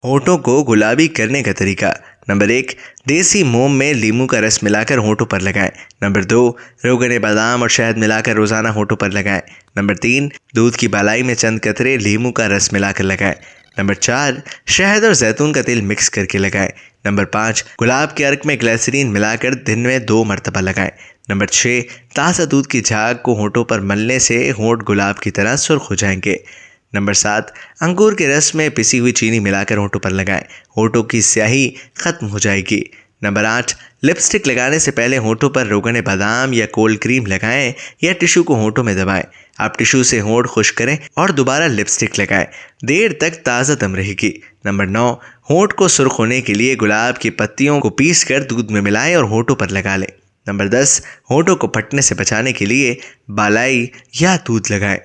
होठों को गुलाबी करने का तरीका। नंबर 1, देसी मोम में लीमू का रस मिलाकर होठों पर लगाएं। नंबर 2, रोगन बादाम और शहद मिलाकर रोजाना होठों पर लगाएं। नंबर 3, दूध की बालाई में चंद कतरे लीमू का रस मिलाकर लगाएं। नंबर 4, शहद और जैतून का तेल मिक्स करके लगाएं। नंबर 5, गुलाब के अर्क में ग्लिसरीन मिलाकर दिन में 2 मरतबा लगाएं। नंबर 6, ताज़ा दूध की झाग को होठों पर मलने से होठ गुलाब की तरह सुर्ख हो जाएंगे। नंबर 7, अंगूर के रस में पिसी हुई चीनी मिलाकर होठों पर लगाएं। होठों की स्याही खत्म हो जाएगी। नंबर 8, लिपस्टिक लगाने से पहले होठों पर रोगन बादाम या कोल्ड क्रीम लगाएं या टिश्यू को होठों में दबाएं। आप टिश्यू से होठ खुश्क करें और दोबारा लिपस्टिक लगाएं। देर तक ताज़ा दम रहेगी। नंबर 9, होठ को सुर्ख होने के लिए गुलाब की पत्तियों को पीस कर दूध में मिलाएं और होठों पर लगा लें। नंबर 10, होठों को फटने से बचाने के लिए बालाई या दूध लगाएं।